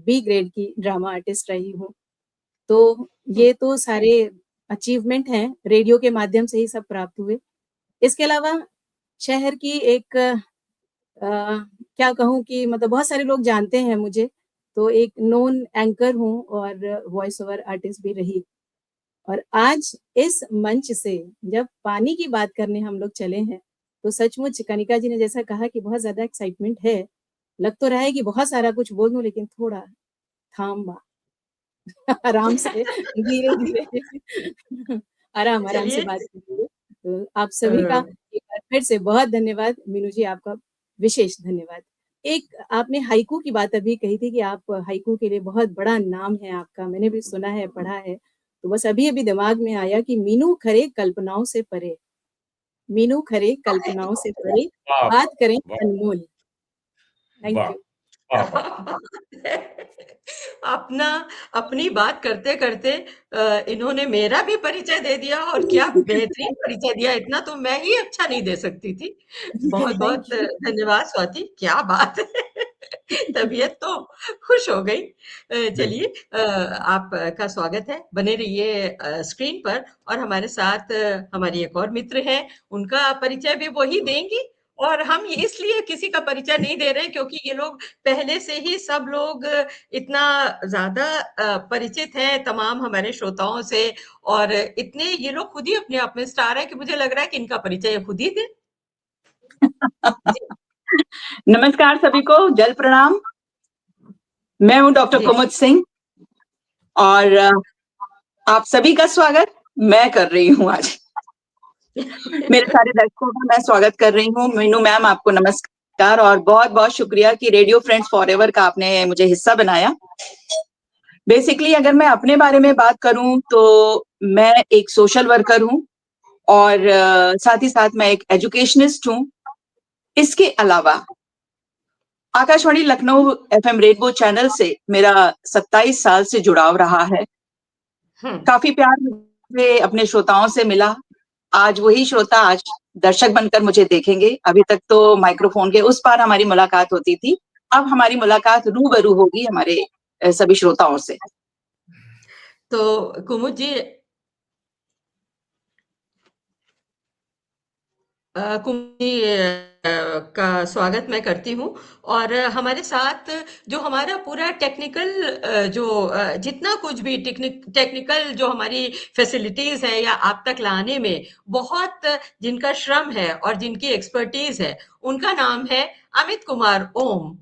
B grade की drama artist रही हूँ। तो ये तो सारे अचीवमेंट हैं, रेडियो के माध्यम से ही सब प्राप्त हुए। इसके अलावा शहर की एक क्या कहूँ कि मतलब बहुत सारे लोग जानते हैं मुझे, तो एक नोन एंकर हूँ और वॉइस ओवर आर्टिस्ट भी रही। और आज इस मंच से जब पानी की बात करने हम लोग चले हैं, तो सचमुच कनिका जी ने जैसा कहा कि बहुत ज़्यादा एक्साइटमेंट है। लग तो रहा है कि बहुत सारा कुछ बोल दूँ, लेकिन थोड़ा थाम आराम से, धीरे-धीरे आराम-आराम से चलिए बात कीजिए। तो आप सभी का एक बार फिर से बहुत धन्यवाद। मीनू जी, आपका विशेष धन्यवाद। एक आपने हाइकू की बात अभी कही थी कि आप हाइकू के लिए बहुत बड़ा नाम है आपका, मैंने भी सुना है, पढ़ा है। तो बस अभी-अभी दिमाग में आया कि मीनू खरे कल्पनाओं से परे, मीनू खरे कल्पनाओं से परे, वाह! बात करें वाह! अनमोल। थैंक वाह! यू। वाह, क्या वाह! बात है। अपना अपनी बात करते-करते इन्होंने मेरा भी परिचय दे दिया और क्या बेहतरीन परिचय दिया, इतना तो मैं ही अच्छा नहीं दे सकती थी। बहुत-बहुत थैंक यू। धन्यवाद स्वाति, क्या बात है। तबीयत तो खुश हो गई। चलिए आपका स्वागत है, बने रहिए स्क्रीन पर और हमारे साथ हमारी एक और मित्र हैं, उनका परिचय भी वही देंगी और हम ये इसलिए किसी का परिचय नहीं दे रहे हैं क्योंकि ये लोग पहले से ही सब लोग इतना ज़्यादा परिचित हैं तमाम हमारे श्रोताओं से और इतने ये लोग खुद ही अपने आप में स्टार हैं कि मुझे लग रहा है कि इनका परिचय ये खुद ही दें। जी, नमस्कार सभी को, जल प्रणाम। मैं हूं डॉक्टर जी। कुमुद सिंह और आप सभी का स्वागत मैं कर रही हूं आज। मेरे सारे दर्शकों का मैं स्वागत कर रही हूं। मीनू मैम, आपको नमस्कार और बहुत-बहुत शुक्रिया कि रेडियो फ्रेंड्स फॉरएवर का आपने मुझे हिस्सा बनाया। बेसिकली अगर मैं अपने बारे में बात करूं तो मैं एक सोशल वर्कर हूं और साथ ही साथ मैं एक एजुकेशनिस्ट हूं। इसके अलावा Akashvani Lucknow FM rainbow channel से मेरा 27 साल से जुड़ाव रहा है। काफी प्यार मुझे अपने श्रोताओं से मिला। आज वही श्रोता आज दर्शक बनकर मुझे देखेंगे। अभी तक तो माइक्रोफोन के उस पार हमारी मुलाकात होती थी। अब हमारी मुलाकात रूबरू होगी हमारे सभी श्रोताओं से। तो कुमुद जी कुमुद जी का स्वागत मैं करती हूँ और हमारे साथ जो हमारा पूरा टेक्निकल जो जितना कुछ भी टेक्निकल जो हमारी फैसिलिटीज है या आप तक लाने में बहुत जिनका श्रम है और जिनकी एक्सपर्टीज है, उनका नाम है अमित कुमार ओम।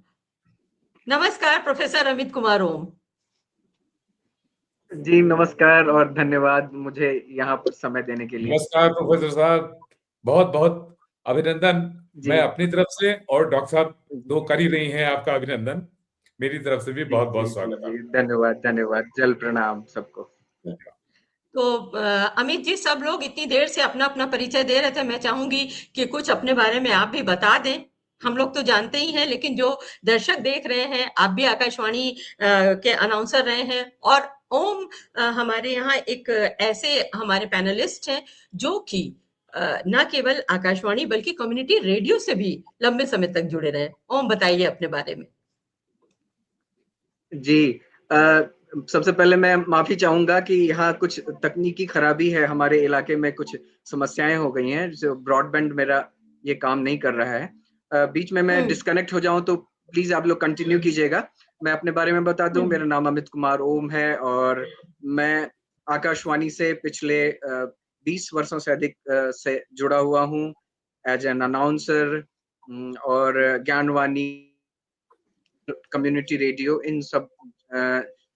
नमस्कार प्रोफेसर अमित कुमार ओम। जी नमस्कार और धन्यवाद मुझे यहाँ पर समय देने के लिए। नमस्कार प्रोफेसर साहब, बहुत-बहुत अभिनंदन। मैं अपनी तरफ से और डॉक्टर साहब दो कर ही रही हैं आपका अभिनंदन। मेरी तरफ से भी बहुत-बहुत स्वागत है। धन्यवाद धन्यवाद, जल प्रणाम सबको। तो अमित जी, सब लोग इतनी देर से अपना अपना परिचय दे रहे थे, मैं चाहूंगी कि कुछ अपने बारे में आप भी बता दें। हम लोग तो जानते ही हैं, लेकिन जो दर्शक देख रहे हैं, आप भी आकाशवाणी के अनाउंसर रहे हैं और ओम हमारे यहाँ एक ऐसे हमारे पैनलिस्ट हैं जो कि न केवल आकाशवाणी बल्कि कम्युनिटी रेडियो से भी लंबे समय तक जुड़े रहे। ओम, बताइए अपने बारे में। जी सबसे पहले मैं माफी चाहूंगा कि यहाँ कुछ तकनीकी खराबी है, हमारे इलाके में कुछ समस्याएं हो गई हैं, जो ब्रॉडबैंड मेरा ये काम नहीं कर रहा है। बीच में मैं डिस्कनेक्ट हो जाऊं तो प्लीज आप लोग कंटिन्यू कीजिएगा। मैं अपने बारे में बता दूं, मेरा नाम अमित कुमार ओम है और मैं आकाशवाणी से पिछले 20 वर्षों से अधिक से जुड़ा हुआ हूँ एज एन अनाउंसर और ज्ञानवाणी, कम्युनिटी रेडियो, इन सब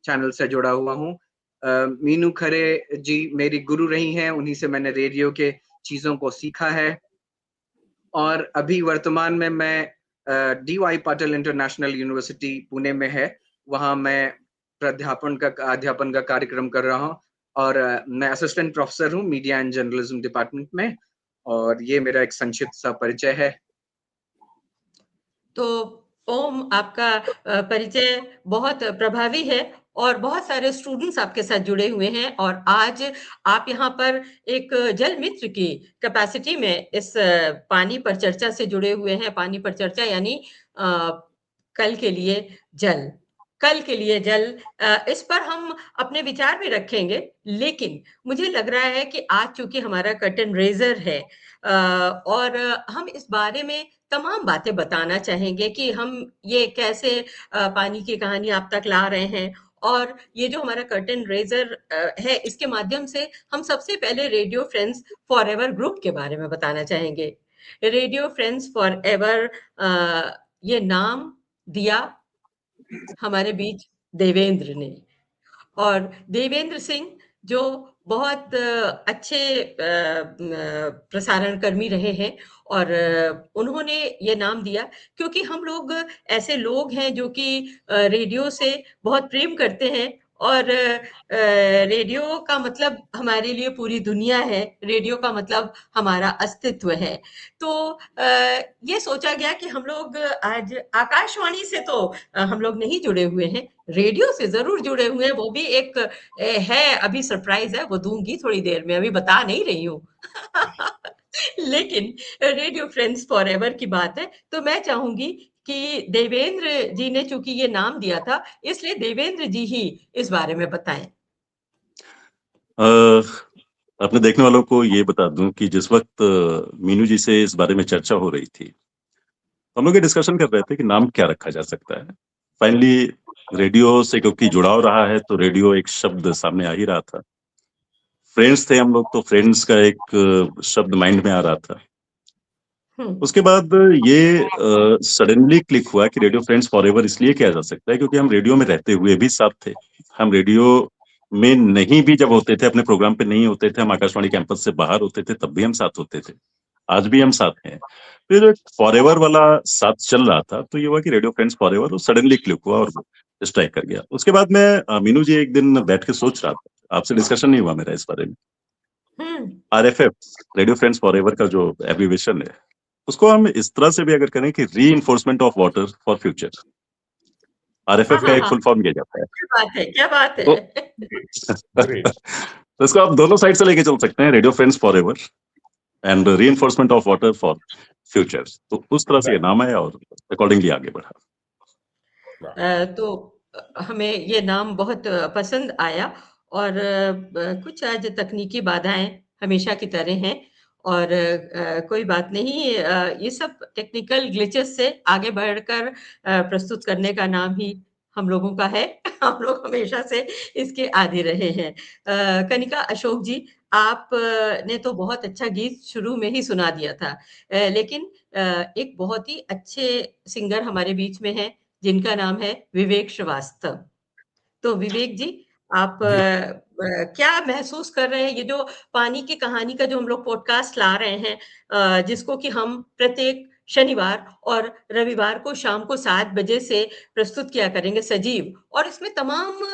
चैनल से जुड़ा हुआ हूँ। मीनू खरे जी मेरी गुरु रही हैं, उन्हीं से मैंने रेडियो के चीजों को सीखा है और अभी वर्तमान में मैं D.Y.. Patil international university Pune में है, वहाँ मैं अध्यापन का कार्यक्रम कर रहा हूँ और मैं असिस्टेंट प्रोफेसर हूँ मीडिया एंड जर्नलिज्म डिपार्टमेंट में और ये मेरा एक संक्षिप्त सा परिचय है। तो ओम, आपका परिचय बहुत प्रभावी है और बहुत सारे स्टूडेंट्स आपके साथ जुड़े हुए हैं और आज आप यहाँ पर एक जल मित्र की कैपेसिटी में इस पानी पर चर्चा से जुड़े हुए हैं। पानी पर चर्चा यानी कल के लिए जल। कल के लिए जल, इस पर हम अपने विचार भी रखेंगे। लेकिन मुझे लग रहा है कि आज चूंकि हमारा कर्टन रेजर है, और हम इस बारे में तमाम बातें बताना चाहेंगे कि हम ये कैसे पानी की कहानी आप तक ला रहे हैं। और ये जो हमारा कर्टन रेजर है, इसके माध्यम से हम सबसे पहले रेडियो फ्रेंड्स फॉरएवर ग्रुप के बारे में बताना चाहेंगे। रेडियो फ्रेंड्स फॉरएवर, ये नाम दिया हमारे बीच देवेंद्र ने। और देवेंद्र सिंह जो बहुत अच्छे प्रसारण कर्मी रहे हैं, और उन्होंने ये नाम दिया क्योंकि हम लोग ऐसे लोग हैं जो कि रेडियो से बहुत प्रेम करते हैं। और रेडियो का मतलब हमारे लिए पूरी दुनिया है, रेडियो का मतलब हमारा अस्तित्व है। तो ये सोचा गया कि हम लोग आज आकाशवाणी से तो हम लोग नहीं जुड़े हुए हैं, रेडियो से जरूर जुड़े हुए हैं। वो भी एक है, अभी सरप्राइज है, वो दूंगी थोड़ी देर में, अभी बता नहीं रही हूँ। लेकिन रेडियो फ्रेंड्स फॉरएवर की बात है, तो मैं चाहूंगी कि देवेंद्र जी ने चूंकि ये नाम दिया था, इसलिए देवेंद्र जी ही इस बारे में बताएं। अपने देखने वालों को ये बता दूं कि जिस वक्त मीनू जी से इस बारे में चर्चा हो रही थी, हम लोग ये डिस्कशन कर रहे थे कि नाम क्या रखा जा सकता है। फाइनली रेडियो से क्योंकि जुड़ाव रहा है, तो रेडियो एक शब्द सामने आ ही रहा था। फ्रेंड्स थे हम लोग, तो फ्रेंड्स का एक शब्द माइंड में आ रहा था। उसके बाद ये सडनली क्लिक हुआ कि रेडियो फ्रेंड्स फॉरएवर इसलिए किया जा सकता है क्योंकि हम रेडियो में रहते हुए भी साथ थे। हम रेडियो में नहीं भी जब होते थे, अपने प्रोग्राम पे नहीं होते थे, हम आकाशवाणी कैंपस से बाहर होते थे, तब भी हम साथ होते थे। आज भी हम साथ हैं। फिर फॉरएवर वाला साथ चल रहा था, तो ये हुआ कि radio friends forever suddenly click हुआ और स्ट्राइक कर गया। उसके बाद मैं मीनू जी एक दिन बैठ के सोच रहा था, आपसे डिस्कशन नहीं हुआ मेरा इस बारे में। RFF, रेडियो फ्रेंड्स फॉरएवर का जो एब्रीविएशन है, उसको हम इस तरह से भी अगर करें कि री enforcement of water for future, RFF का एक फुल फॉर्म किया जाता है। क्या बात है, क्या बात है। तो इसको आप दोनों साइड से लेके चल सकते हैं, radio friends forever and re enforcement of water for future. तो उस तरह से ये नाम है और अकॉर्डिंगली आगे बढ़ा। तो हमें ये नाम बहुत पसंद आया। और कुछ आज तकनीकी बाधाएं हमेशा की तरह हैं, और कोई बात नहीं, ये सब टेक्निकल ग्लिचेस से आगे बढ़कर प्रस्तुत करने का नाम ही हम लोगों का है। हम लोग हमेशा से इसके आदी रहे हैं। कनिका अशोक जी, आप ने तो बहुत अच्छा गीत शुरू में ही सुना दिया था, लेकिन एक बहुत ही अच्छे सिंगर हमारे बीच में हैं जिनका नाम है विवेक श्रीवास्तव। तो विवेक जी, आप क्या महसूस कर रहे हैं, ये जो पानी की कहानी का जो हम लोग पॉडकास्ट ला रहे हैं, जिसको कि हम प्रत्येक शनिवार और रविवार को शाम को 7 बजे से प्रस्तुत किया करेंगे सजीव, और इसमें तमाम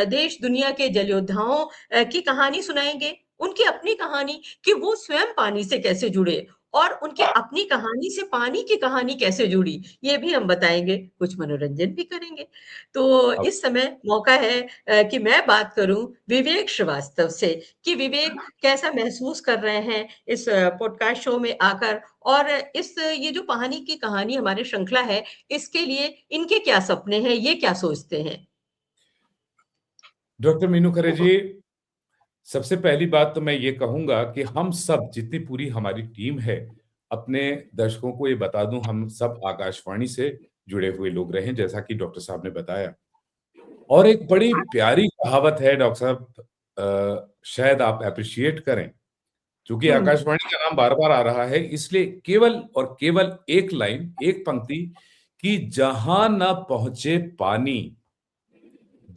देश दुनिया के जल योद्धाओं की कहानी सुनाएंगे, उनकी अपनी कहानी कि वो स्वयं पानी से कैसे जुड़े, और उनकी अपनी कहानी से पानी की कहानी कैसे जुड़ी, ये भी हम बताएंगे, कुछ मनोरंजन भी करेंगे। तो इस समय मौका है कि मैं बात करूं विवेक श्रीवास्तव से कि विवेक कैसा महसूस कर रहे हैं इस पॉडकास्ट शो में आकर, और इस ये जो पानी की कहानी हमारी श्रृंखला है, इसके लिए इनके क्या सपने हैं, ये क्या सोचते हैं। डॉक्टर मीनू खरे जी, सबसे पहली बात तो मैं ये कहूंगा कि हम सब, जितनी पूरी हमारी टीम है, अपने दर्शकों को ये बता दूं, हम सब आकाशवाणी से जुड़े हुए लोग रहे हैं, जैसा कि डॉक्टर साहब ने बताया। और एक बड़ी प्यारी कहावत है डॉक्टर साहब, शायद आप अप्रिशिएट करें, क्योंकि आकाशवाणी का नाम बार बार आ रहा है, इसलिए केवल और केवल एक लाइन, एक पंक्ति कि जहां न पहुंचे पानी,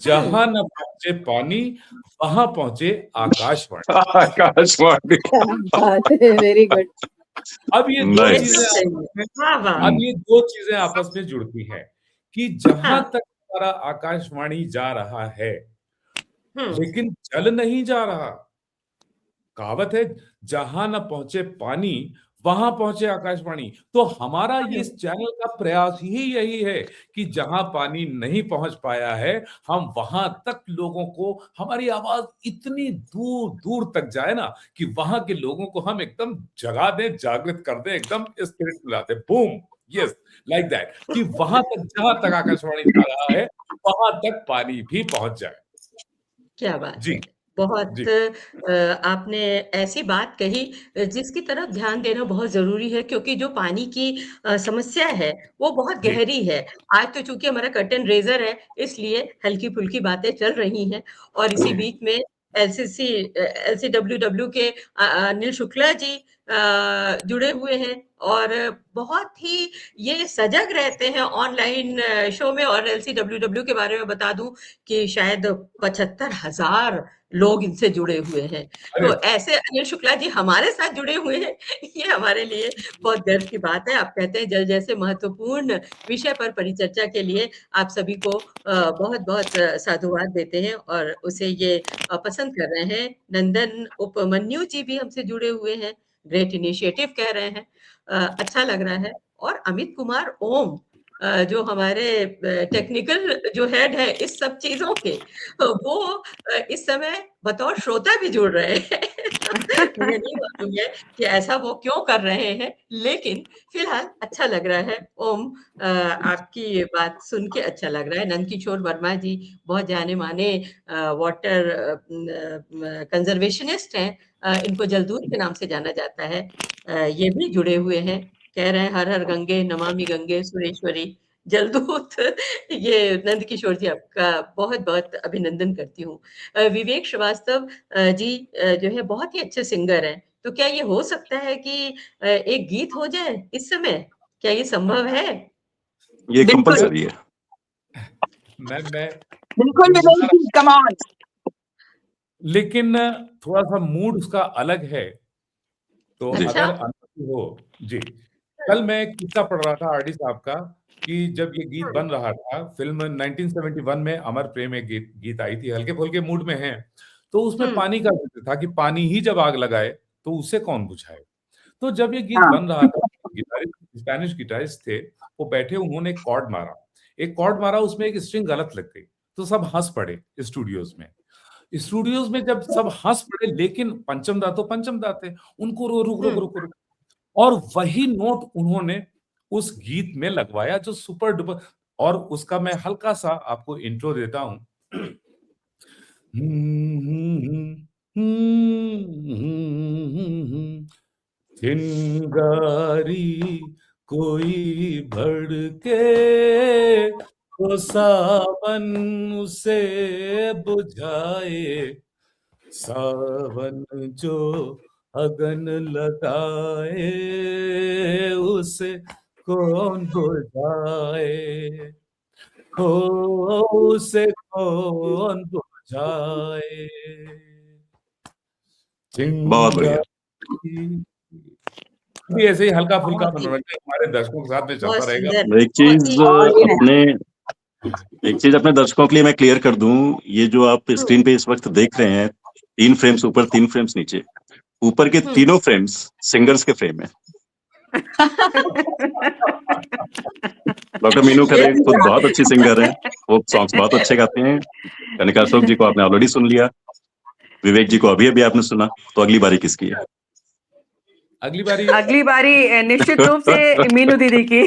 जहां न पहुंचे पानी, वहां पहुंचे आकाशवाणी। आकाशवाणी। Very good. अब ये दो चीजें आपस में जुड़ती हैं कि जहां तक हमारा आकाशवाणी जा रहा है, लेकिन जल नहीं जा रहा। कहावत है, जहां न पहुंचे पानी, वहां पहुंचे आकाशवाणी। तो हमारा ये इस चैनल का प्रयास ही यही है कि जहां पानी नहीं पहुंच पाया है, हम वहां तक लोगों को, हमारी आवाज इतनी दूर दूर तक जाए ना कि वहां के लोगों को हम एकदम जगा दें, जागृत कर दें, एकदम स्पिरिट मिला दें। बूम, यस, लाइक दैट, कि वहां तक जहां तक आकाशवाणी जा रहा है वहां तक पानी भी पहुंच जाए। क्या बात जी, है! बहुत जी, आपने ऐसी बात कही जिसकी तरफ ध्यान देना बहुत ज़रूरी है क्योंकि जो पानी की समस्या है, वो बहुत जी, गहरी है। आज तो चूँकि हमारा कर्टेन रेज़र है, इसलिए हल्की-फुल्की बातें चल रही हैं और इसी जी, बीच में एलसीडब्ल्यूडब्ल्यू के अनिल शुक्ला जी जुड़े हुए हैं और बहुत ही ये सजग रहते हैं ऑनलाइन शो में और एलसीडब्ल्यूडब्ल्यू के बारे में बता दूँ कि शायद 75,000 लोग इनसे जुड़े हुए हैं। अरे तो ऐसे अनिल शुक्ला जी हमारे साथ जुड़े हुए हैं, ये हमारे लिए बहुत गर्व की बात है। आप कहते हैं जल जैसे महत्वपूर्ण विषय पर परिचर्चा के लिए आप सभी को बहुत-बहुत साधुवाद देते हैं और उसे ये पसंद कर रहे हैं। नंदन उपमन्यु जी भी हमसे जुड़े हुए हैं, ग्रेट इनिशिएटिव कह रहे हैं। अच्छा लग रहा है और अमित कुमार ओम जो हमारे टेक्निकल जो हेड है इस सब चीज़ों के वो इस समय बतौर श्रोता भी जुड़ रहे हैं। मुझे नहीं मालूम है कि ऐसा वो क्यों कर रहे हैं, लेकिन फिलहाल अच्छा लग रहा है। ओम आपकी बात सुन के अच्छा लग रहा है। नंदकिशोर वर्मा जी बहुत जाने-माने वाटर कंज़र्वेशनिस्ट हैं। इनको जलदूत के नाम से जाना जाता है। ये भी जुड़े हुए हैं। कह रहे हैं हर हर गंगे, नमामि गंगे, सुरेश्वरी, जलदूत ये नंदकिशोर जी आपका बहुत-बहुत अभिनंदन करती हूँ। विवेक श्रीवास्तव जी जो है बहुत ही अच्छे सिंगर हैं। तो क्या ये हो सकता है कि एक गीत हो जाए इस समय? क्या ये संभव है? ये बिल्कुल, कंपलसरी है। मैं बिल्कुल विवेक गुनगुना, जी, कम ऑन। लेकिन थोड़ा-सा मूड उसका अलग है, तो जी। अच्छा। अगर अनुमति हो जी। कल मैं एक किस्सा पढ़ रहा था आरडी साहब का कि जब ये गीत हुँ, बन रहा था, फ़िल्म 1971 में अमर प्रेम एक गीत गीत आई थी, हल्के-फुल्के मूड में है, तो उसमें हुँ, पानी का ज़िक्र था कि पानी ही जब आग लगाए, तो उसे कौन बुझाए? तो जब ये गीत हाँ, बन रहा था, गिटारिस्ट स्पेनिश गिटारिस्ट थे, वो बैठे उन्होंने एक कॉर्ड मारा। एक कॉर्ड मारा उसमें एक स्ट्रिंग गलत लग गई, तो सब हँस पड़े स्टूडियोज़ में। स्टूडियोज़ में जब सब हँस पड़े लेकिन पंचम दा तो पंचम दा थे, उनको रुक, रुक, हुँ। रुक, रुक और वही नोट उन्होंने उस गीत में लगवाया जो सुपर डुपर और उसका मैं हल्का-सा आपको इंट्रो देता हूँ। चिंगारी कोई भड़के तो सावन उसे बुझाए, सावन जो अगन लगाए उसे कौन बुझाए, हो उसे कौन बुझाए, बहुत बढ़िया। चिंगारी। भी ऐसे ही हल्का-फुल्का बहुत ही मनोरंजन हमारे दर्शकों के साथ में चलता बहुत रहेगा। सुंदर, एक बहुत चीज ही और ये अपने एक चीज अपने दर्शकों के लिए मैं क्लियर कर दूं, ये जो आप हुँ, स्क्रीन पे इस वक्त देख रहे हैं, 3 फ्रेम्स ऊपर 3 फ्रेम्स नीचे, ऊपर के हुँ। तीनों फ्रेम्स सिंगर्स के फ्रेम है। डॉक्टर मीनू ये खरे खुद बहुत अच्छी सिंगर हैं, वो सॉन्ग्स बहुत अच्छे गाते हैं। कनिका अशोक जी को आपने ऑलरेडी सुन लिया, विवेक जी को अभी अभी आपने सुना, तो अगली बारी किसकी है? अगली बारी अगली बारी निश्चित रूप से मीनू दीदी की।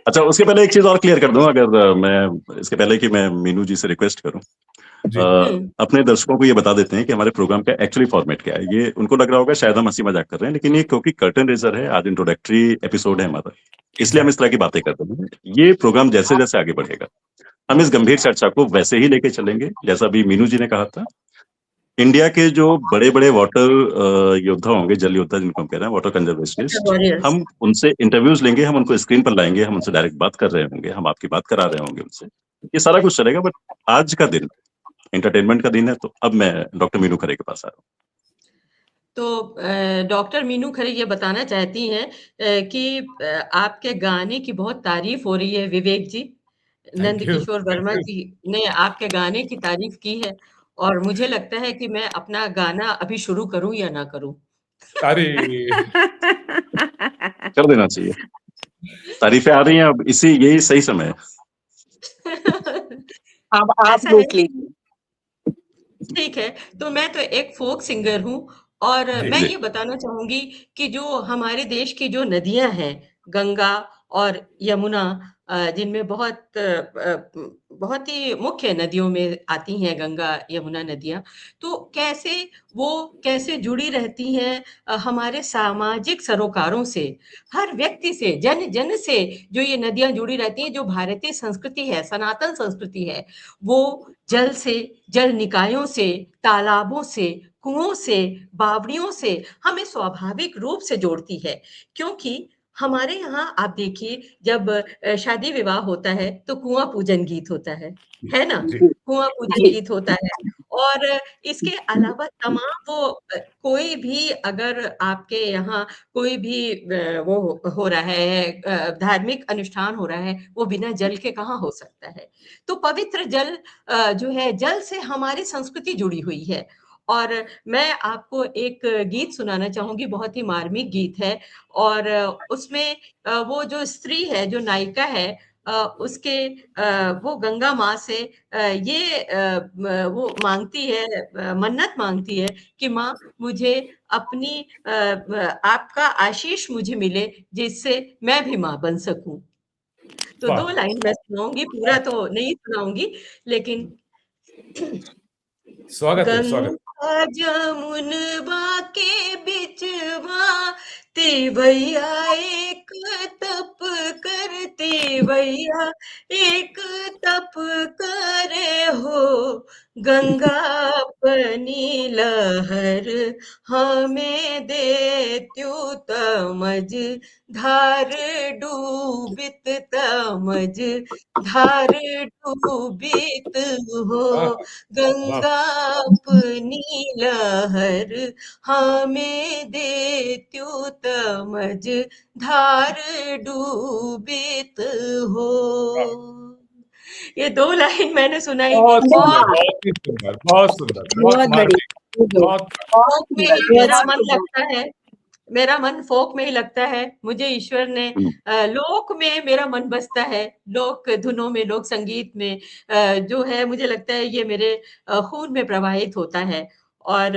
अच्छा, उसके पहले एक चीज और क्लियर कर दूं, अगर मैं इसके पहले कि मैं मीनू जी से रिक्वेस्ट करूं, जी, हुँ, अपने दर्शकों को ये बता देते हैं कि हमारे प्रोग्राम का एक्चुअली फॉर्मेट क्या है। ये उनको लग रहा होगा शायद हम हंसी मजाक कर रहे हैं, लेकिन ये क्योंकि कर्टन रेजर है, आज इंट्रोडक्टरी एपिसोड है हमारा, इसलिए हम इस तरह की बातें करते हैं। ये प्रोग्राम जैसे जैसे आगे बढ़ेगा, हम इस गंभीर चर्चा को वैसे ही लेके चलेंगे जैसा अभी मीनू जी ने कहा था। इंडिया के जो बड़े बड़े वाटर योद्धा होंगे, जल योद्धा जिनको हम कह रहे हैं, वाटर वाटर कंजर्वेशनिस्ट, वॉरियर्स। हम उनसे इंटरव्यूज लेंगे, हम उनको स्क्रीन पर लाएंगे, हम उनसे डायरेक्ट बात कर रहे होंगे, हम आपकी बात करा रहे होंगे उनसे, ये सारा कुछ चलेगा। बट आज का दिन एंटरटेनमेंट का दिन है, तो अब मैं डॉक्टर मीनू खरे के पास आ रहा हूँ। तो डॉक्टर मीनू खरे ये बताना चाहती हैं कि आपके गाने की बहुत तारीफ़ हो रही है Vivek ji. Thank you, Nandkishore thank Verma you. Ji ने आपके गाने की तारीफ़ की है और मुझे लगता है कि मैं अपना गाना अभी शुरू करूँ या ना करूँ? अरे! कर देना चाहिए, तारीफें आ रही हैं, अब यही सही समय है। अब आप ऐसा है रोक लीजिए। ठीक है, तो मैं तो एक फ़ोक सिंगर हूँ और जी, मैं जी। ये बताना चाहूँगी कि जो हमारे देश की जो नदियाँ हैं, गंगा और यमुना, जिनमें बहुत ही मुख्य नदियों में आती हैं गंगा यमुना नदियाँ। तो कैसे जुड़ी रहती हैं हमारे सामाजिक सरोकारों से, हर व्यक्ति से, जन-जन से जो ये नदियाँ जुड़ी रहती हैं, जो भारतीय संस्कृति है, सनातन संस्कृति है, वो जल से, जल निकायों से, तालाबों से, कुओं से, बावड़ियों से हमें स्वाभाविक रूप से जोड़ती है। क्योंकि हमारे यहाँ आप देखिए, जब शादी विवाह होता है तो कुआँ पूजन गीत होता है ना? जी कुआँ पूजन गीत होता है और इसके अलावा तमाम कोई भी अगर आपके यहाँ कोई भी वो हो रहा है, धार्मिक अनुष्ठान हो रहा है, वो बिना जल के कहाँ हो सकता है? तो पवित्र जल जो है, जल से हमारी संस्कृति जुड़ी हुई है। और मैं आपको एक गीत सुनाना चाहूँगी, बहुत ही मार्मिक गीत है और उसमें वो जो स्त्री है, जो नायिका है, उसके वो गंगा माँ से वो माँगती है, मन्नत माँगती है कि माँ, मुझे अपनी आपका आशीष मुझे मिले, जिससे मैं भी माँ बन सकूँ। तो 2 वाह लाइन मैं सुनाऊँगी, पूरा तो नहीं सुनाऊँगी, लेकिन स्वागत है स्वागत गंगा जमुनवा के बिचवा भैया एक तप करते भैया एक तप करे हो गंगा अपनी लहर हमें देत्यु तमज धार डूबित तमज धार डूबित हो वाह वाह गंगा अपनी लहर हमें देत्यु तमज धार डूबित हो। ये 2 लाइन मैंने सुनाई। बहुत सुंदर और बहुत ही सुंदर बहुत सुंदर बहुत बहुत मार्मिक बढ़िया। बहुत फोक में ही बहुत मेरा मन सुंदर। लगता है, मेरा मन फोक में ही लगता है। मुझे ईश्वर ने लोक में मेरा मन बसता है, लोक धुनों में, लोक संगीत में जो है मुझे लगता है ये मेरे खून में प्रवाहित होता है। और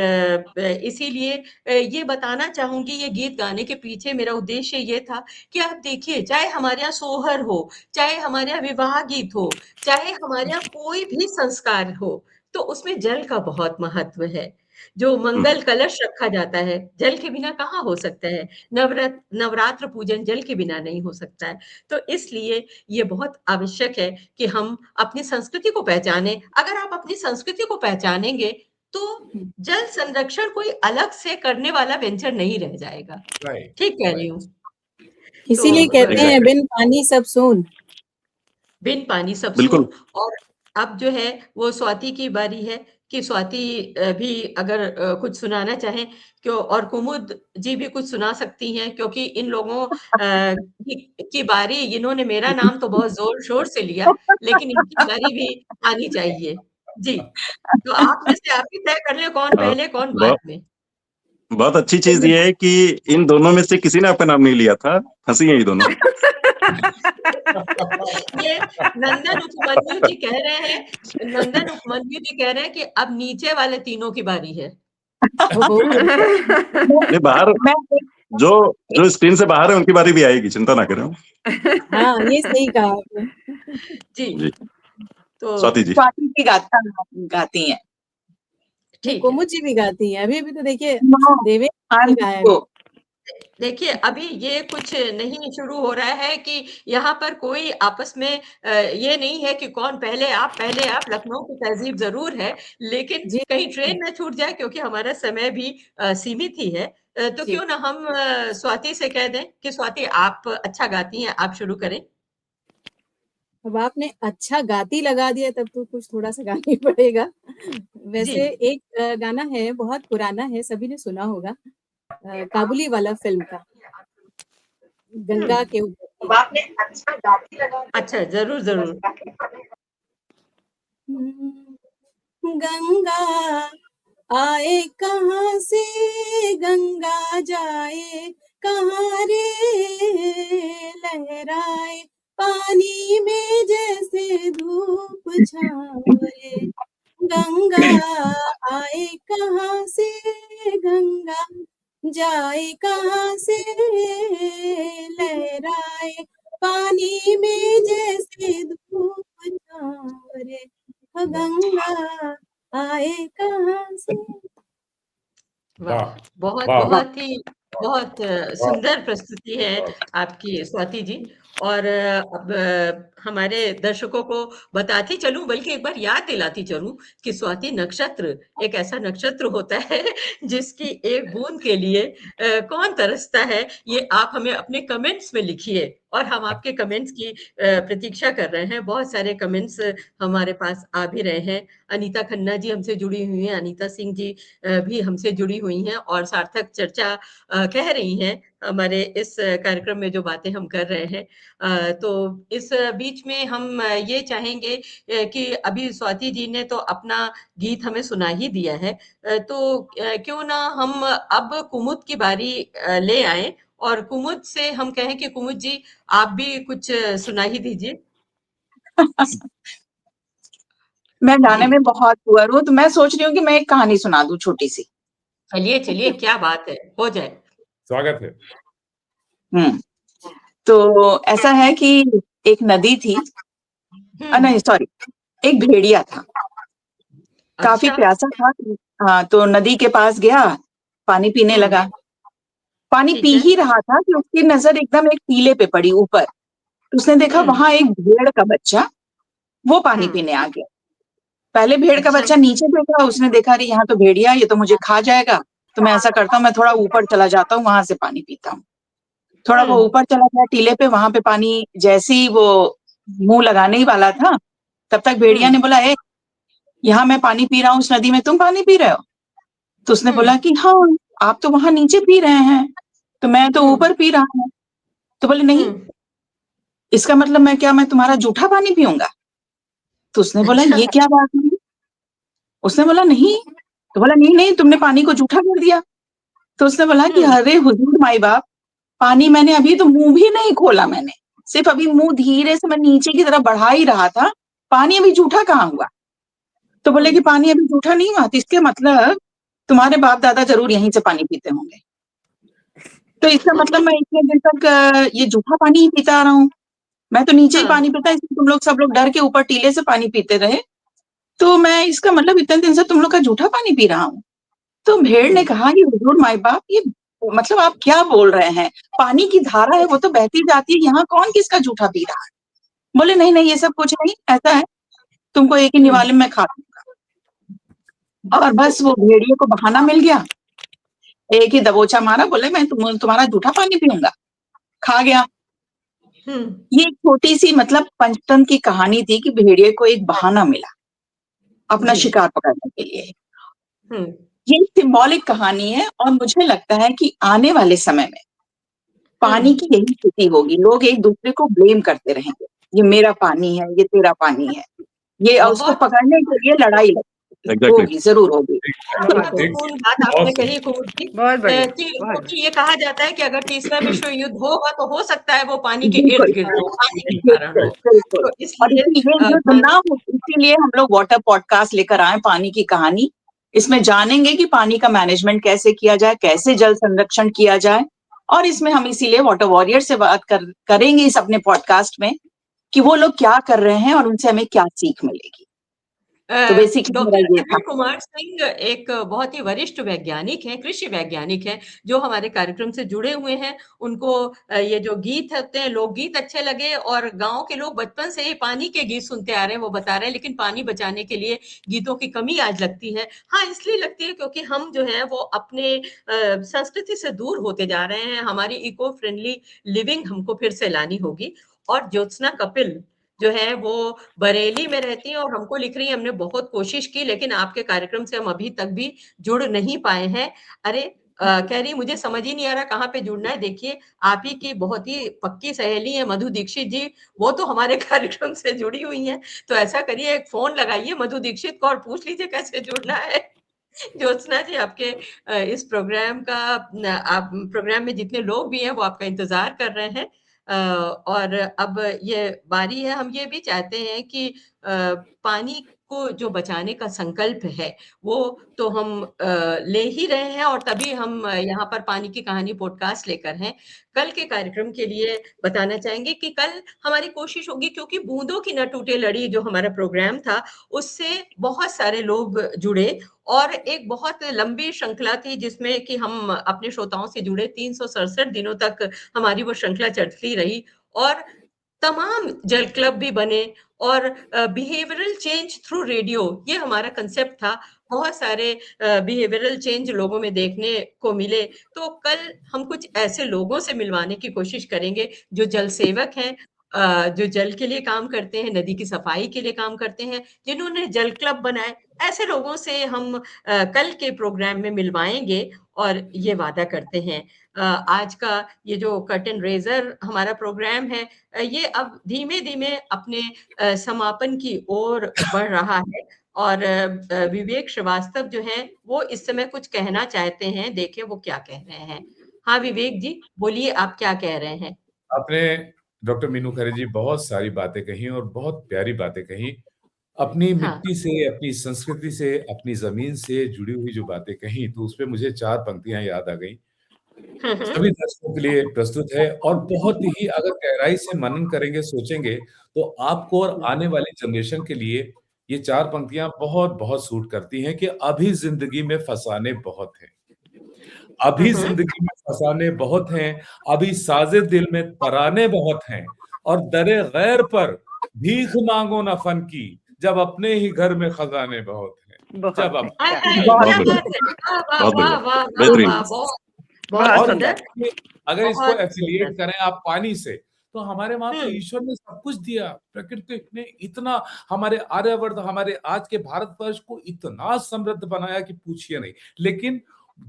इसीलिए ये बताना चाहूँगी, ये गीत गाने के पीछे मेरा उद्देश्य ये था कि आप देखिए, चाहे हमारे यहाँ सोहर हो, चाहे हमारे यहाँ विवाह गीत हो, चाहे हमारे यहाँ कोई भी संस्कार हो, तो उसमें जल का बहुत महत्व है। जो मंगल कलश रखा जाता है, जल के बिना कहाँ हो सकता है? नवरात्र पूजन जल के बिना नहीं हो सकता है। तो इसलिए ये बहुत आवश्यक है कि हम अपनी संस्कृति को पहचानें। अगर आप अपनी संस्कृति को पहचानेंगे, तो जल संरक्षण कोई अलग से करने वाला वेंचर नहीं रह जाएगा। राइट ठीक कह रही हूँ? इसीलिए तो कहते हैं एग्जैक्टली बिन पानी सब सून। बिन पानी सब बिल्कुल सून। और अब जो है वो स्वाति की बारी है कि स्वाति भी अगर कुछ सुनाना चाहें, क्यों, और कुमुद जी भी कुछ सुना सकती हैं, क्योंकि इन लोगों की बारी, इन्होंने मेरा नाम तो बहुत जोर शोर से लिया, लेकिन इनकी बारी भी आनी चाहिए। जी, तो आप में से आप ही तय कर ले कौन हाँ, पहले कौन बाद बहुत में। बहुत अच्छी चीज ये है कि इन दोनों में से किसी ने आपका नाम नहीं लिया था, हंसी है ये दोनों। ये नंदन उपमन्यु जी कह रहे हैं, नंदन उपमन्यु जी कह रहे हैं कि अब नीचे वाले तीनों की बारी है। ओहो। ये बाहर मैं जो जो स्क्रीन से बाहर है उनकी बारी भी आएगी, चिंता ना करें। हाँ, ये सही कहा आपने। जी, जी तो स्वाति जी स्वाति की गाथा गाती हैं। नहीं, ठीक है। कुमुद जी भी गाती हैं। अभी तो देखिए नो, देवेंद्र ने गाया है। आपको देखिए, अभी ये कुछ नहीं शुरू हो रहा है कि यहाँ पर कोई आपस में ये नहीं है कि कौन पहले आप, लखनऊ की तहज़ीब ज़रूर है, लेकिन जी, कहीं ट्रेन ना छूट जाए, क्योंकि हमारा समय भी सीमित ही है। तो जी। क्यों ना हम स्वाति से कह दें कि स्वाति, आप अच्छा गाती हैं, आप शुरू करें। अब आपने अच्छा गाती लगा दिया, तब तो कुछ थोड़ा-सा गाना ही पड़ेगा। जी, वैसे एक गाना है, बहुत पुराना है, सभी ने सुना होगा, काबुली वाला फ़िल्म का, गंगा के ऊपर की। आपने अच्छा गाती लगा अच्छा, ज़रूर, ज़रूर। गंगा आए कहाँ से, गंगा जाए कहाँ रे, लहराए पानी में जैसे धूप छाँव रे, गंगा आए कहाँ से, गंगा जाए कहाँ से, लहराए गंगा आए कहाँ से। वाह! वाह बहुत वाह बहुत ही बहुत वाह सुंदर प्रस्तुति है आपकी स्वाति जी। और अब हमारे दर्शकों को बताती चलूं, बल्कि एक बार याद दिलाती चलूं कि स्वाति नक्षत्र एक ऐसा नक्षत्र होता है जिसकी एक बूंद के लिए कौन तरसता है। ये आप हमें अपने कमेंट्स में लिखिए और हम आपके कमेंट्स की प्रतीक्षा कर रहे हैं। बहुत सारे कमेंट्स हमारे पास आ भी रहे हैं। अनीता खन्ना जी हमसे जुड़ी हुई हैं, अनीता सिंह जी भी हमसे जुड़ी हुई हैं और सार्थक चर्चा कह रही हैं हमारे इस कार्यक्रम में जो बातें हम कर रहे हैं। तो इस बीच में हम ये चाहेंगे कि अभी स्वाति जी ने तो अपना गीत हमें सुना ही दिया है, तो क्यों ना हम अब कुमुद की बारी ले आए और कुमुद से हम कहें कि कुमुद जी आप भी कुछ सुना ही दीजिए। मैं गाने जी में बहुत पुअर हूँ, तो मैं सोच रही हूँ कि मैं एक कहानी सुना दूं छोटी सी। चलिए चलिए, क्या बात है, हो जाए। स्वागत है। हम्म तो ऐसा है कि एक नदी थी, हम्म। नहीं सॉरी, एक भेड़िया था, काफी अच्छा। प्यासा था। हाँ, तो नदी के पास गया, पानी पीने हम्म। लगा। पानी ठीक पी है। ही रहा था कि उसकी नजर एकदम एक टीले पे पड़ी ऊपर। उसने देखा हम्म। वहां एक भेड़ का बच्चा, वो पानी हम्म। पीने आ गया। पहले भेड़ का अच्छा। बच्चा नीचे देखा, उसने देखा अरे यहाँ तो भेड़िया, ये तो मुझे खा जाएगा। तो मैं ऐसा करता हूँ, मैं थोड़ा ऊपर चला जाता हूँ, वहां से पानी पीता हूँ। थोड़ा वो हम्म। ऊपर चला गया टीले पे, वहां पे पानी, जैसे ही वो मुंह लगाने ही वाला था, तब तक भेड़िया हम्म। ने बोला, ए, यहाँ मैं पानी पी रहा हूँ उस नदी में, तुम पानी पी रहे हो? तो उसने हम्म। बोला कि हाँ, आप तो वहां नीचे पी रहे हैं, तो मैं तो हम्म। ऊपर पी रहा हूँ। तो बोले नहीं, हम्म। इसका मतलब मैं तुम्हारा जूठा पानी पीऊंगा? तो उसने बोला अच्छा। ये क्या बात हुई? उसने बोला नहीं। तो बोला नहीं नहीं, तुमने पानी को जूठा कर दिया। तो उसने बोला कि हम्म। अरे हुजूर माई बाप, पानी मैंने अभी तो मुंह भी नहीं खोला, मैंने सिर्फ अभी मुंह धीरे से मैं नीचे की तरफ बढ़ा ही रहा था, पानी अभी जूठा कहाँ हुआ? तो बोले कि हम्म। पानी अभी जूठा नहीं हुआ, तो इसके मतलब तुम्हारे बाप दादा जरूर यहीं से पानी पीते होंगे। तो इसका मतलब मैं इतने दिन तक ये जूठा पानी ही पीता आ रहा हूँ, मैं तो नीचे ही हाँ। पानी पीता, इसलिए तुम लोग सब लोग डर के ऊपर टीले से पानी पीते रहे, तो मैं इसका मतलब इतने दिन से तुम लोग का जूठा पानी पी रहा हूँ। तो भेड़ ने हम्म। कहा कि हुजूर माई बाप, ये मतलब आप क्या बोल रहे हैं? पानी की धारा है, वो तो बहती जाती है, यहाँ कौन किसका जूठा पी रहा है? बोले नहीं नहीं, ये सब कुछ नहीं, ऐसा है, तुमको एक ही हम्म। निवाले में खा दूंगा। और बस वो भेड़िए को बहाना मिल गया, एक ही दबोचा मारा, बोले मैं तुम्हारा जूठा पानी पीऊंगा, खा गया। हम्म। ये एक छोटी सी मतलब पंचतंत्र की कहानी थी कि भेड़िए को एक बहाना मिला अपना जी। शिकार पकड़ने के लिए। हम्म। ये सिंबॉलिक कहानी है, और मुझे लगता है कि आने वाले समय में पानी हम्म। की यही स्थिति होगी, लोग एक दूसरे को ब्लेम करते रहेंगे, ये मेरा पानी है, ये तेरा पानी है, ये उसको बहुत पकड़ने के लिए लड़ाई एग्जैक्टली। होगी, जरूर होगी। एक बहुत बहुत एक महत्वपूर्ण बात आपने बहुत कही कुमुद जी, बहुत बढ़िया, कि बहुत क्योंकि ये कहा जाता है कि अगर तीसरा विश्व युद्ध होगा तो हो सकता है वो पानी के बिल्कुल इर्द गिर्द हो, पानी के कारण बिल्कुल हो। बिल्कुल। तो और इसलिए इसीलिए युद्ध ना हो, इसीलिए हम लोग वाटर पॉडकास्ट लेकर आए, पानी की कहानी। इसमें जानेंगे कि पानी का मैनेजमेंट कैसे किया जाए, कैसे जल संरक्षण किया जाए, और इसमें हम इसीलिए वाटर वॉरियर से बात करेंगे इस अपने पॉडकास्ट में, कि वो लोग क्या कर रहे हैं और उनसे हमें क्या सीख मिलेगी। तो बेसिकली मेरा डॉक्टर ये था। अनिल कुमार सिंह एक बहुत ही वरिष्ठ वैज्ञानिक हैं, कृषि वैज्ञानिक हैं, जो हमारे कार्यक्रम से जुड़े हुए हैं। उनको ये जो गीत होते हैं, लोकगीत अच्छे लगे, और गाँव के लोग बचपन से ही पानी के गीत सुनते आ रहे हैं, वो बता रहे हैं, लेकिन पानी बचाने के लिए गीतों की कमी आज लगती है। हाँ, इसलिए लगती है क्योंकि हम जो है वो अपने संस्कृति से दूर होते जा रहे हैं, हमारी इको फ्रेंडली लिविंग हमको फिर से लानी होगी। और ज्योत्सना कपिल जो है वो बरेली में रहती हैं और हमको लिख रही हैं, हमने बहुत कोशिश की लेकिन आपके कार्यक्रम से हम अभी तक भी जुड़ नहीं पाए हैं। अरे कह रही मुझे समझ ही नहीं आ रहा कहाँ पे जुड़ना है। देखिए, आप ही की बहुत ही पक्की सहेली है मधु दीक्षित जी, वो तो हमारे कार्यक्रम से जुड़ी हुई हैं। तो ऐसा करिए, एक फ़ोन लगाइए मधु दीक्षित को और पूछ लीजिए कैसे जुड़ना है। ज्योत्सना जी, आपके इस प्रोग्राम का आप प्रोग्राम में जितने लोग भी हैं वो आपका इंतज़ार कर रहे हैं। और अब ये बारी है, हम ये भी चाहते हैं कि पानी को जो बचाने का संकल्प है, वो तो हम ले ही रहे हैं और तभी हम यहाँ पर पानी की कहानी पॉडकास्ट लेकर हैं। कल के कार्यक्रम के लिए बताना चाहेंगे कि कल हमारी कोशिश होगी, क्योंकि बूंदों की न टूटे लड़ी जो हमारा प्रोग्राम था, उससे बहुत सारे लोग जुड़े और एक बहुत लंबी श्रृंखला थी जिसमें कि हम अपने श्रोताओं से जुड़े 367 दिनों तक हमारी वो श्रृंखला चलती रही और तमाम जल क्लब भी बने और बिहेवियरल चेंज थ्रू रेडियो, ये हमारा कंसेप्ट था। बहुत सारे बिहेवियरल चेंज लोगों में देखने को मिले। तो कल हम कुछ ऐसे लोगों से मिलवाने की कोशिश करेंगे जो जल सेवक हैं, जो जल के लिए काम करते हैं, नदी की सफाई के लिए काम करते हैं, जिन्होंने जल क्लब बनाए। ऐसे लोगों से हम कल के प्रोग्राम में मिलवाएंगे और ये वादा करते हैं। आज का ये जो कर्टन रेजर हमारा प्रोग्राम है, ये अब धीमे-धीमे अपने समापन की ओर बढ़ रहा है और विवेक श्रीवास्तव जो हैं, वो इस समय कुछ कहना चाहते हैं, देखें वो क्या कह रहे हैं। हाँ, विवेक जी, बोलिए आप क्या कह रहे हैं? आपने डॉक्टर मीनू खरे जी बहुत सारी बातें कही और बहुत प्यारी बातें कही। अपनी हाँ। मिट्टी से, अपनी संस्कृति से, अपनी ज़मीन से जुड़ी हुई जो बातें कही, तो उसपे मुझे 4 पंक्तियाँ याद आ गईं। सभी दर्शकों के लिए प्रस्तुत है और बहुत ही अगर गहराई से मनन करेंगे, सोचेंगे, तो आपको और आने वाली जनरेशन के लिए ये 4 पंक्तियाँ बहुत-बहुत सूट करती हैं कि अभी ज़िंदगी में फसाने बहुत हैं। अभी ज़िंदगी में फसाने बहुत हैं, अभी साज़े दिल में तराने बहुत हैं और दरे गैर पर भीख माँगो ना फन की, जब अपने ही घर में खजाने बहुत हैं। बहुत जब है, अपने क्या क्या बहुत बात बढ़िया, है! वाह, बहुत वाह, बढ़िया, वाह, वाह, बेहतरीन। वाह, बहुत बहुत बहुत सुंदर। सुंदर, अगर इसको बहुत एफिलिएट सुंदर। करें आप पानी से, तो हमारे वहाँ तो हुँ, ईश्वर ने सब कुछ दिया। प्रकृति ने इतना हमारे आर्यवर्त, हमारे आज के भारतवर्ष को इतना समृद्ध बनाया कि पूछिए नहीं। लेकिन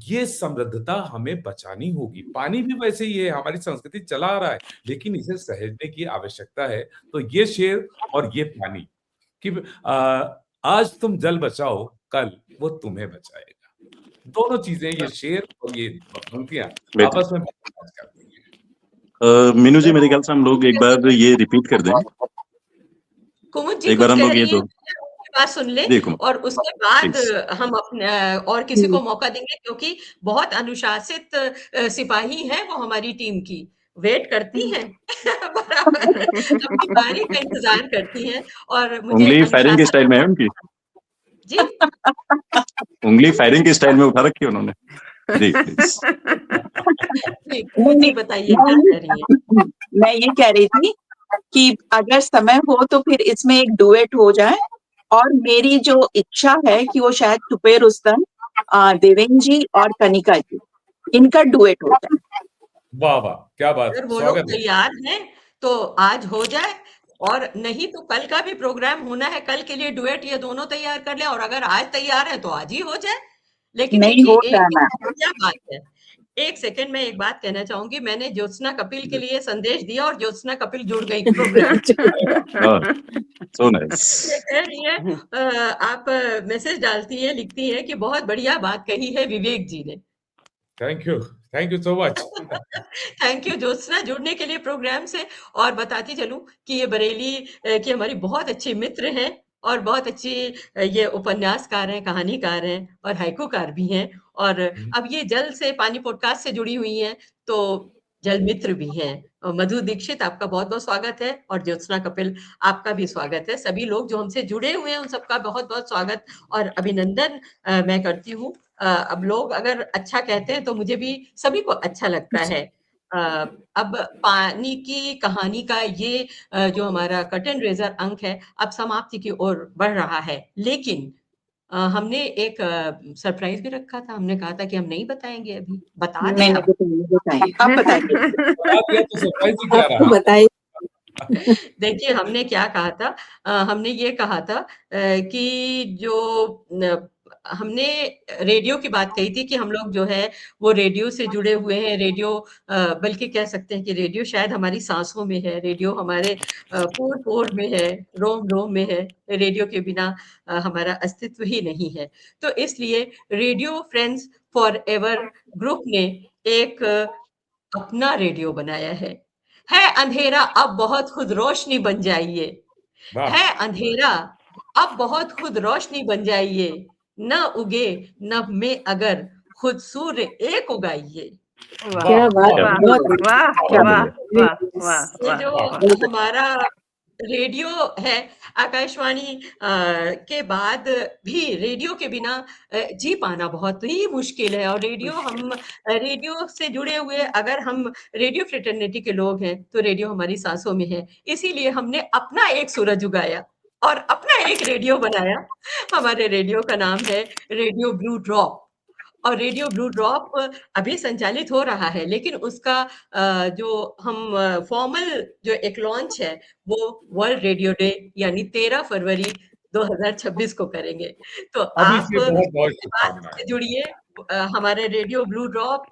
ये समृद्धता हमें बचानी होगी। पानी भी वैसे ही है, हमारी संस्कृति चला आ रहा है, लेकिन इसे सहेजने की आवश्यकता है। तो ये शेर और ये पानी कि आज तुम जल बचाओ, कल वो तुम्हें बचाएगा। दोनों चीजें, ये शेर और ये पंक्तियाँ बेहतरीन। आपस में मैच करती हैं। मीनू जी, मेरे ख्याल से हम लोग एक बार ये रिपीट कर दें। कुमुद जी एक बार कुछ हम कह लोग ये रही हैं, दो उनकी बात सुन लें देखो और उसके बाद प्लीज। हम अपने और किसी को मौका देंगे, क्योंकि बहुत अनुशासित सिपाही हैं वो हमारी टीम की। वेट करती हैं बराबर अपनी बारी का इंतज़ार करती हैं और मुझे उंगली फायरिंग के अनुशासन स्टाइल में है उनकी। जी? उंगली फायरिंग के स्टाइल में उठा रखी है उन्होंने। जी, प्लीज। जी, कुमुद जी बताइए क्या कह रही हैं? मैं ये कह रही थी कि अगर समय हो तो फिर इसमें एक डुएट हो जाए और मेरी जो इच्छा है कि वो शायद छुपे रुस्तम, देवेन जी और कनिका जी, इनका डुएट हो जाए। वाह वाह, क्या बात अगर है, वो लोग स्वागत है। तैयार हैं तो आज हो जाए और नहीं तो कल का भी प्रोग्राम होना है, कल के लिए डुएट ये दोनों तैयार कर लें और अगर आज तैयार है तो आज ही हो जाए। लेकिन नहीं देखिए हो एक जाना। क्या बात है, एक सेकंड में एक बात कहना चाहूंगी। मैंने ज्योत्सना कपिल के लिए संदेश दिया और ज्योत्सना कपिल जुड़ गई प्रोग्राम। So nice. ये कह रही है आप मैसेज डालती है, लिखती है कि बहुत बढ़िया बात कही है विवेक जी ने। Thank you so much. Thank you Jyotsna जुड़ने के लिए प्रोग्राम से। और बताती चलूं कि ये बरेली की हमारी बहुत अच्छी मित्र हैं और बहुत अच्छी ये उपन्यासकार हैं, कहानीकार हैं और हाइकूकार भी हैं। और अब ये जल से पानी पॉडकास्ट से जुड़ी हुई हैं, तो जल मित्र भी हैं। मधु दीक्षित आपका बहुत-बहुत स्वागत है और ज्योत्सना कपिल आपका भी स्वागत है। सभी लोग जो हमसे जुड़े हुए हैं उन सबका बहुत-बहुत स्वागत और अभिनंदन मैं करती हूँ। अब लोग अगर अच्छा कहते हैं तो मुझे भी सभी को अच्छा लगता है। अब पानी की कहानी का ये जो हमारा कर्टन रेजर अंक है, अब समाप्ति की ओर बढ़ रहा है। लेकिन हमने एक सरप्राइज़ भी रखा था। हमने कहा था कि हम नहीं बताएँगे अभी, बता दें नहीं अब। बताइए, आप बताइए। बता दिया तो सरप्राइज ही क्या रहा। बताइए। देखिए हमने क्या कहा था, हमने ये कहा था कि जो हमने रेडियो की बात कही थी कि हम लोग जो है वो रेडियो से जुड़े हुए हैं। रेडियो बल्कि कह सकते हैं कि रेडियो शायद हमारी सांसों में है, रेडियो हमारे पोर-पोर में है, रोम-रोम में है। रेडियो के बिना हमारा अस्तित्व ही नहीं है। तो इसलिए रेडियो फ्रेंड्स फॉरएवर ग्रुप ने एक अपना रेडियो बनाया है अंधेरा अब बहुत खुद रोशनी बन जाइए। वाह, है अंधेरा अब बहुत खुद रोशनी बन जाइए, न उगे नभ में अगर खुद सूर्य एक उगाइए। वाह क्या बात वाह है, वाह बहुत गुड, वाह क्या बहुत वाह बढ़िया। वाह वाह ये वाह जो वाह बहुत हमारा रेडियो है, आकाशवाणी के बाद भी रेडियो के बिना जी पाना बहुत ही मुश्किल है। और रेडियो से जुड़े हुए अगर हम रेडियो फ्रेटर्निटी के लोग हैं, तो रेडियो हमारी सांसों में है। इसीलिए हमने अपना एक सूरज उगाया और अपना एक रेडियो बनाया। हमारे रेडियो का नाम है रेडियो ब्लू ड्रॉप। और रेडियो ब्लू ड्रॉप अभी संचालित हो रहा है, लेकिन उसका जो हम फॉर्मल जो एक लॉन्च है, वो वर्ल्ड रेडियो डे यानी 13 फरवरी 2026 को करेंगे। तो अभी आप से बहुत बहुत इसके बाद शुभकामनाएं। हमसे जुड़िए, हमारे रेडियो ब्लू ड्रॉप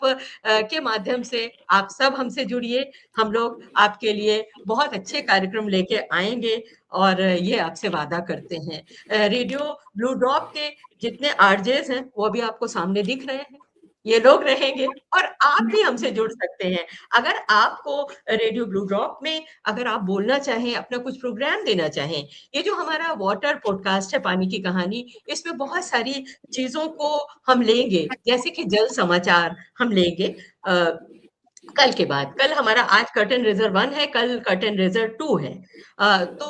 के माध्यम से आप सब हमसे जुड़िए। हम लोग आपके लिए बहुत अच्छे कार्यक्रम लेके आएंगे, और ये आपसे वादा करते हैं। रेडियो ब्लू ड्रॉप के जितने आरजेस हैं, वो भी आपको सामने दिख रहे हैं। ये लोग रहेंगे, और आप भी हमसे जुड़ सकते हैं। अगर आपको रेडियो ब्लू ड्रॉप में अगर आप बोलना चाहें, अपना कुछ प्रोग्राम देना चाहें, ये जो हमारा वाटर पॉडकास्ट है, पानी की कहानी, इसमें बहुत सारी चीज़ों को हम लेंगे, जैसे कि जल समाचार हम लेंगे कल के बाद। कल हमारा आज कर्टन रेजर 1 है, कल कर्टन रेजर 2 है। तो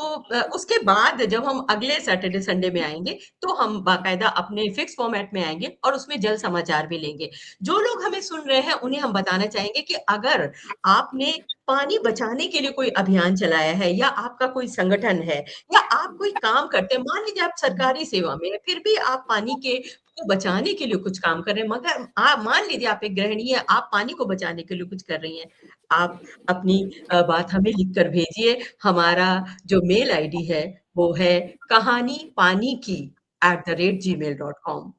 उसके बाद जब हम अगले सैटरडे संडे में आएंगे, तो हम बाकायदा अपने फिक्स फॉर्मेट में आएंगे और उसमें जल समाचार भी लेंगे। जो लोग हमें सुन रहे हैं, उन्हें हम बताना चाहेंगे कि अगर आपने पानी बचाने के लिए कोई अभियान चलाया है, या आपका कोई संगठन है, या आप कोई काम करते हैं, मान लीजिए आप सरकारी सेवा में हैं, फिर भी आप पानी को बचाने के लिए कुछ काम कर रहे हैं, मगर आप मान लीजिए आप एक गृहिणी है, आप पानी को बचाने के लिए कुछ कर रही हैं, आप अपनी बात हमें लिख कर भेजिए। हमारा जो मेल आईडी है, वो है कहानी पानी की @gmail.com।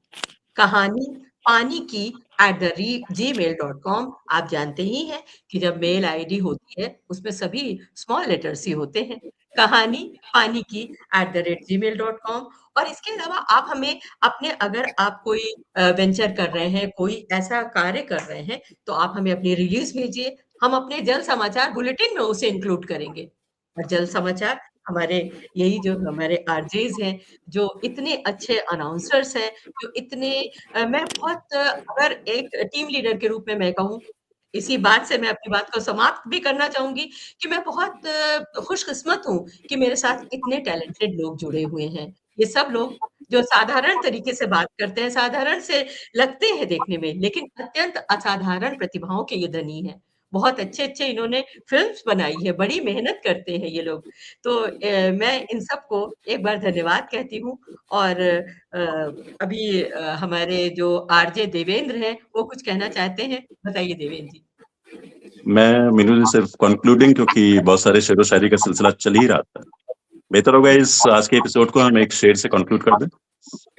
कहानी पानी की @gmail.com। आप जानते ही हैं कि जब मेल आईडी होती है, उसमें सभी स्मॉल लेटर्स ही होते हैं। कहानी पानी की @gmail.com। और इसके अलावा आप हमें अपने, अगर आप कोई वेंचर कर रहे हैं, कोई ऐसा कार्य कर रहे हैं, तो आप हमें अपनी रिलीज भेजिए। हम अपने जल समाचार बुलेटिन में उसे इंक्लूड करेंगे। और जल समाचार हमारे, यही जो हमारे आरजेज हैं, जो इतने अच्छे अनाउंसर्स हैं, जो इतने मैं बहुत अगर एक टीम लीडर के रूप में मैं कहूँ, इसी बात से मैं अपनी बात को समाप्त भी करना चाहूँगी कि मैं बहुत खुशकिस्मत हूँ कि मेरे साथ इतने टैलेंटेड लोग जुड़े हुए हैं। ये सब लोग जो साधारण तरीके से बात करते हैं, साधारण से लगते हैं देखने में, लेकिन अत्यंत असाधारण प्रतिभाओं के ये धनी हैं। बहुत अच्छे-अच्छे इन्होंने फ़िल्म्स बनाई है, बड़ी मेहनत करते हैं ये लोग। तो मैं इन सबको एक बार धन्यवाद कहती हूँ। और अभी हमारे जो आरजे देवेंद्र हैं, वो कुछ कहना चाहते हैं। बताइए देवेंद्र जी। मैं मीनू जी सिर्फ कंक्लूडिंग, क्योंकि बहुत सारे शेरो शायरी का सिलसिला चल ही रहा था, बेहतर होगा इस आज के एपिसोड को हम एक शेर से कंक्लूड कर दें।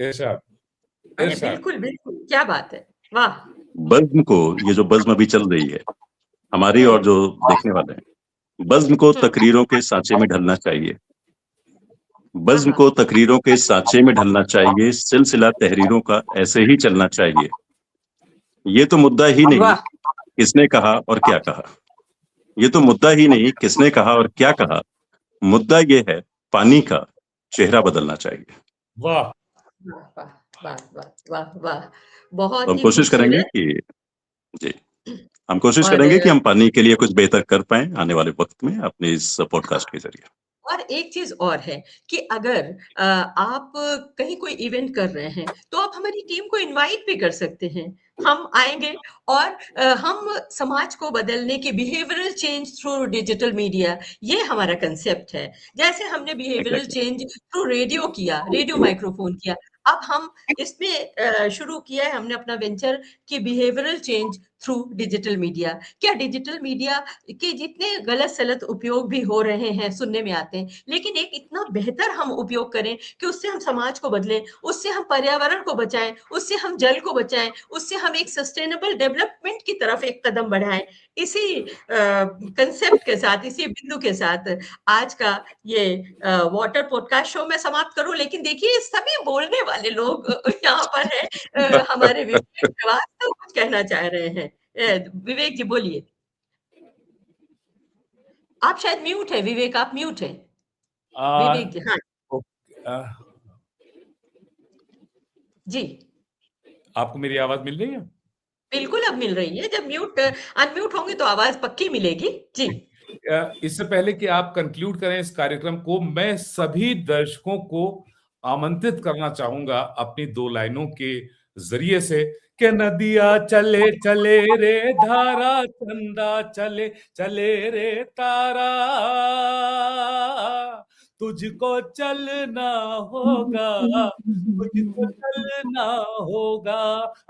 इरशाद, अरे इरशाद। बिल्कुल, बिल्कुल, क्या बात है! वाह! बज़्म को, ये जो बज़्म अभी चल रही है हमारी हुँ, और जो देखने वाले हैं, बज़्म को हुँ। तकरीरों के सांचे में ढलना चाहिए। हाँ, बज़्म हाँ। को तकरीरों के सांचे में ढलना चाहिए, सिलसिला तहरीरों का ऐसे ही चलना चाहिए। ये तो मुद्दा ही नहीं वाह किसने कहा और क्या कहा, ये तो मुद्दा ही नहीं किसने कहा और क्या कहा, मुद्दा ये है पानी का चेहरा बदलना चाहिए। वाह। वाह, वाह, वाह, वाह, वाह, वाह! तो बहुत हम ही कोशिश करेंगे खूबसूरत। कि जी, हम कोशिश और करेंगे कि हम पानी के लिए कुछ बेहतर कर पाएँ आने वाले वक़्त में अपने इस पॉडकास्ट के ज़रिए। और एक चीज़ और है कि अगर आप कहीं कोई इवेंट कर रहे हैं, तो आप हमारी टीम को इनवाइट भी कर सकते हैं। हम आएँगे, और हम समाज को बदलने की behavioural change through digital media, ये हमारा कांसेप्ट है। जैसे हमने behavioural exactly. Change through radio किया, रेडियो माइक्रोफ़ोन किया, अब हम इसमें शुरू किया है हमने अपना वेंचर कि behavioural change through digital media. क्या डिजिटल मीडिया के जितने गलत-सलत उपयोग भी हो रहे हैं, सुनने में आते हैं, लेकिन एक इतना बेहतर हम उपयोग करें कि उससे हम समाज को बदलें, उससे हम पर्यावरण को बचाएँ, उससे हम जल को बचाएँ, उससे हम एक सस्टेनेबल डेवलपमेंट की तरफ एक कदम बढ़ाएँ। इसी कांसेप्ट के साथ, इसी बिंदु के साथ आज का ये वाटर पॉडकास्ट शो मैं समाप्त करूँ, लेकिन देखिए सभी बोलने वाले लोग यहाँ पर हैं। हमारे विवेक श्रीवास्तव कुछ कहना चाह रहे हैं। विवेक जी बोलिए। आप शायद म्यूट हैं, विवेक आप म्यूट हैं। आ, विवेक जी, हाँ। ओके, जी, आपको मेरी आवाज मिल रही है? बिल्कुल अब मिल रही है। जब अनम्यूट होंगे तो आवाज़ पक्की मिलेगी। जी। इससे पहले कि आप कंक्लूड करें इस कार्यक्रम को, मैं सभी दर्शकों को आमंत्रित करना चाहूंगा अपनी 2 लाइनों के जरिए से कि नदिया चले चले रे धारा, चंदा चले चले रे तारा, तुझको चलना होगा, तुझको चलना होगा।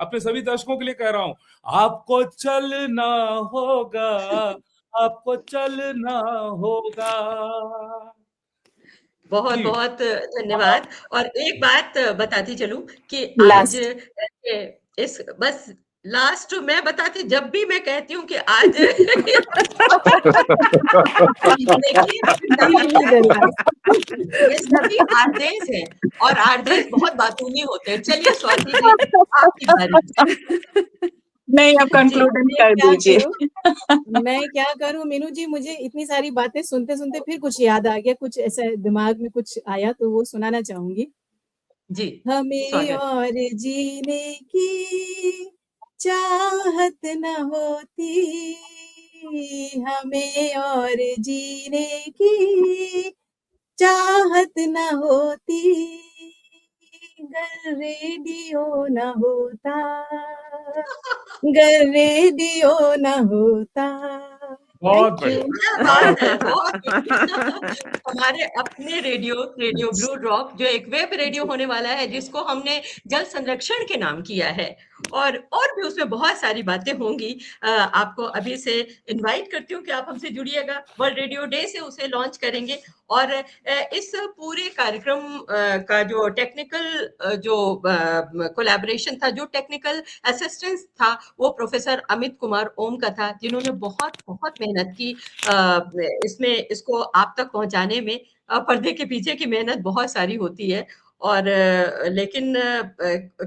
अपने सभी दर्शकों के लिए कह रहा हूं, आपको चलना होगा, आपको चलना होगा। जी, बहुत-बहुत धन्यवाद। और एक बात बताती चलूँ कि आज लास्ट इस बस लास्ट मैं बताती, जब भी मैं कहती हूँ कि आज देखिए ये सभी आरजेस हैं और आरजेस बहुत बातूनी होते हैं। चलिए स्वाति जी, आपकी बारी। नहीं, अब जी, कंक्लूजन मैं कर क्या दीजिए। करूँ मैं क्या करूँ मीनू जी, मुझे इतनी सारी बातें सुनते-सुनते फिर कुछ याद आ गया, कुछ ऐसा दिमाग में कुछ आया तो वो सुनाना चाहूँगी। जी, हमें स्वागत। और जीने की चाहत न होती, हमें और जीने की चाहत न होती, गर रेडियो न होता, गर रेडियो न होता। बहुत थैंक यू। बढ़िया, क्या बात है! बहुत बहुत हमारे अपने रेडियो ब्लू ड्रॉप जो एक वेब रेडियो जी। होने वाला है, जिसको हमने जल संरक्षण के नाम किया है और भी उसमें बहुत सारी बातें होंगी। आपको अभी से इनवाइट करती हूँ कि आप हमसे जुड़िएगा। वर्ल्ड रेडियो डे से उसे लॉन्च करेंगे और इस पूरे कार्यक्रम का जो टेक्निकल जो कोलैबोरेशन था, जो टेक्निकल असिस्टेंस था, वो प्रोफेसर अमित कुमार ओम का था, जिन्होंने बहुत मेहनत की इसमें इसको आप तक पहुंचाने में। पर्दे के पीछे की मेहनत बहुत सारी होती है और लेकिन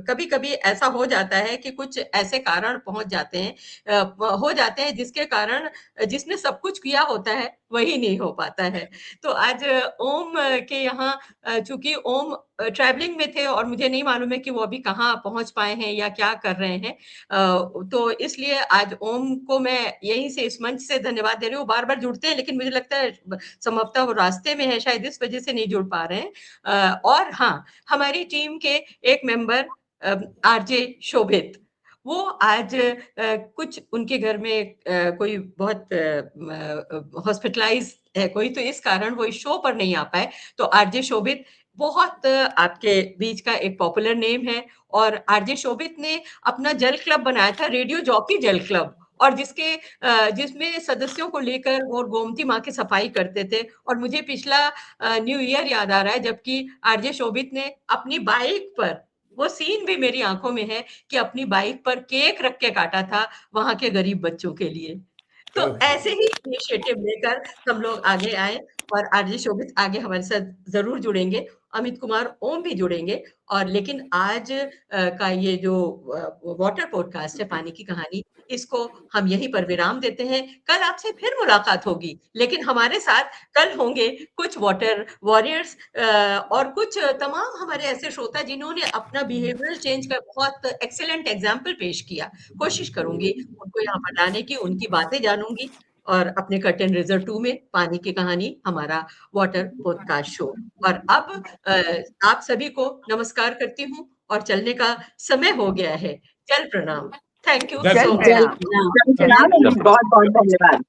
कभी-कभी ऐसा हो जाता है कि कुछ ऐसे कारण पहुंच जाते हैं हो जाते हैं जिसके कारण जिसने सब कुछ किया होता है वही नहीं हो पाता है। तो आज ओम के यहाँ चूँकि ओम ट्रैवलिंग में थे और मुझे नहीं मालूम है कि वो अभी कहाँ पहुँच पाए हैं या क्या कर रहे हैं। तो इसलिए आज ओम को मैं यहीं से इस मंच से धन्यवाद दे रही हूँ। बार-बार जुड़ते हैं लेकिन मुझे लगता है संभवतः वो रास्ते में है, शायद इस वजह से नहीं जुड़ पा रहे हैं। और हाँ, हमारी टीम के एक मेंबर आरजे शोभित, वो आज कुछ उनके घर में कोई बहुत हॉस्पिटलाइज़ है कोई, तो इस कारण वो इस शो पर नहीं आ पाए। तो आरजे शोभित बहुत आपके बीच का एक पॉपुलर नेम है और आरजे शोभित ने अपना जल क्लब बनाया था, रेडियो जॉकी जल क्लब, और जिसमें सदस्यों को लेकर वो गोमती माँ की सफाई करते थे। और मुझे पिछला न्यू ईयर याद आ रहा है, जबकि आरजे शोभित ने अपनी बाइक पर, वो सीन भी मेरी आँखों में है कि अपनी बाइक पर केक रख के काटा था वहाँ के गरीब बच्चों के लिए। तो ऐसे ही इनिशिएटिव लेकर हम लोग आगे आए और आरजे शोभित आगे हमारे साथ ज़रूर जुड़ेंगे, अमित कुमार ओम भी जुड़ेंगे। और लेकिन आज का ये जो वाटर पॉडकास्ट है, पानी की कहानी, इसको हम यहीं पर विराम देते हैं। कल आपसे फिर मुलाकात होगी, लेकिन हमारे साथ कल होंगे कुछ वाटर वॉरियर्स और कुछ तमाम हमारे ऐसे श्रोता जिन्होंने अपना बिहेवियरल चेंज का बहुत एक्सीलेंट एग्जाम्पल पेश किया। कोशिश करूँगी उनको यहाँ पर लाने की, उनकी बातें जानूँगी और अपने कर्टेन रिजर्व 2 में पानी की कहानी, हमारा वाटर पॉडकास्ट शो। और अब आप सभी को नमस्कार करती हूँ और चलने का समय हो गया है। जल प्रणाम। थैंक यू जय सो प्रणाम। मच। जल प्रणाम। बहुत बहुत धन्यवाद।